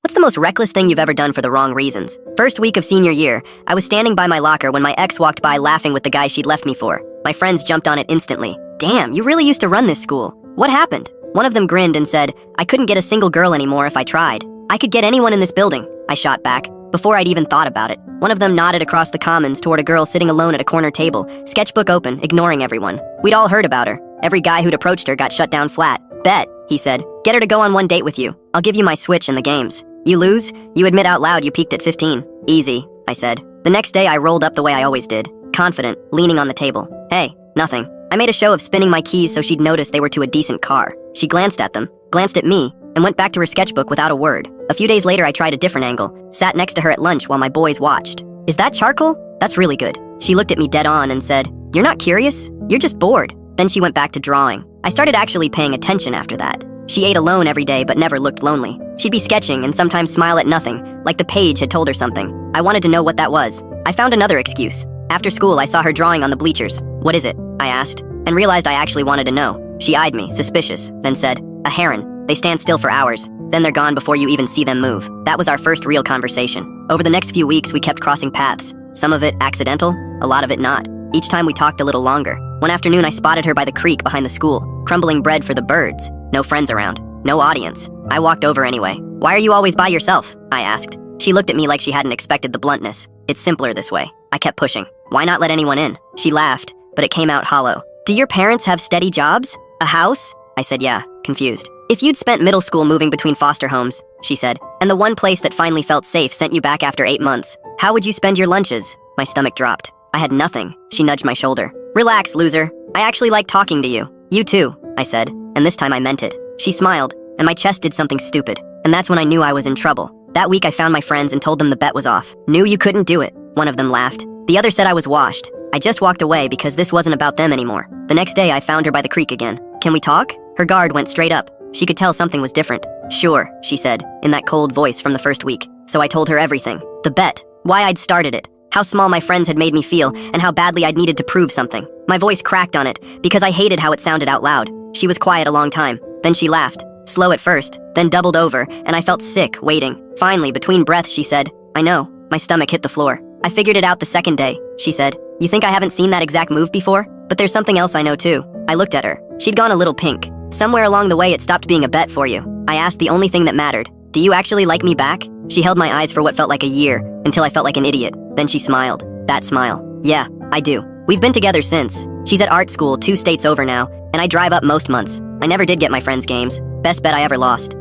What's the most reckless thing you've ever done for the wrong reasons? First week of senior year, I was standing by my locker when my ex walked by laughing with the guy she'd left me for. My friends jumped on it instantly. Damn, you really used to run this school. What happened? One of them grinned and said, I couldn't get a single girl anymore if I tried. I could get anyone in this building, I shot back, before I'd even thought about it. One of them nodded across the commons toward a girl sitting alone at a corner table, sketchbook open, ignoring everyone. We'd all heard about her. Every guy who'd approached her got shut down flat. Bet, he said. Get her to go on one date with you. I'll give you my Switch and the games. You lose? You admit out loud you peaked at 15. Easy, I said. The next day I rolled up the way I always did, confident, leaning on the table. Hey, nothing. I made a show of spinning my keys so she'd notice they were to a decent car. She glanced at them, glanced at me, and went back to her sketchbook without a word. A few days later I tried a different angle, sat next to her at lunch while my boys watched. Is that charcoal? That's really good. She looked at me dead on and said, You're not curious? You're just bored. Then she went back to drawing. I started actually paying attention after that. She ate alone every day but never looked lonely. She'd be sketching and sometimes smile at nothing, like the page had told her something. I wanted to know what that was. I found another excuse. After school I saw her drawing on the bleachers. What is it? I asked, and realized I actually wanted to know. She eyed me, suspicious, then said, A heron. They stand still for hours. Then they're gone before you even see them move. That was our first real conversation. Over the next few weeks we kept crossing paths. Some of it accidental, a lot of it not. Each time we talked a little longer. One afternoon I spotted her by the creek behind the school, crumbling bread for the birds. No friends around. No audience. I walked over anyway. Why are you always by yourself? I asked. She looked at me like she hadn't expected the bluntness. It's simpler this way. I kept pushing. Why not let anyone in? She laughed, but it came out hollow. Do your parents have steady jobs? A house? I said yeah, confused. If you'd spent middle school moving between foster homes, she said, and the one place that finally felt safe sent you back after 8 months, how would you spend your lunches? My stomach dropped. I had nothing. She nudged my shoulder. Relax, loser. I actually like talking to you. You too, I said, and this time I meant it. She smiled, and my chest did something stupid, and that's when I knew I was in trouble. That week I found my friends and told them the bet was off. Knew you couldn't do it. One of them laughed. The other said I was washed. I just walked away because this wasn't about them anymore. The next day I found her by the creek again. Can we talk? Her guard went straight up. She could tell something was different. Sure, she said, in that cold voice from the first week. So I told her everything. The bet. Why I'd started it. How small my friends had made me feel, and how badly I'd needed to prove something. My voice cracked on it, because I hated how it sounded out loud. She was quiet a long time. Then she laughed. Slow at first, then doubled over, and I felt sick, waiting. Finally, between breaths, she said, I know. My stomach hit the floor. I figured it out the second day, she said. You think I haven't seen that exact move before? But there's something else I know too. I looked at her. She'd gone a little pink. Somewhere along the way it stopped being a bet for you. I asked the only thing that mattered. Do you actually like me back? She held my eyes for what felt like a year, until I felt like an idiot. Then she smiled. That smile. Yeah, I do. We've been together since. She's at art school 2 states over now, and I drive up most months. I never did get my friends' games. Best bet I ever lost.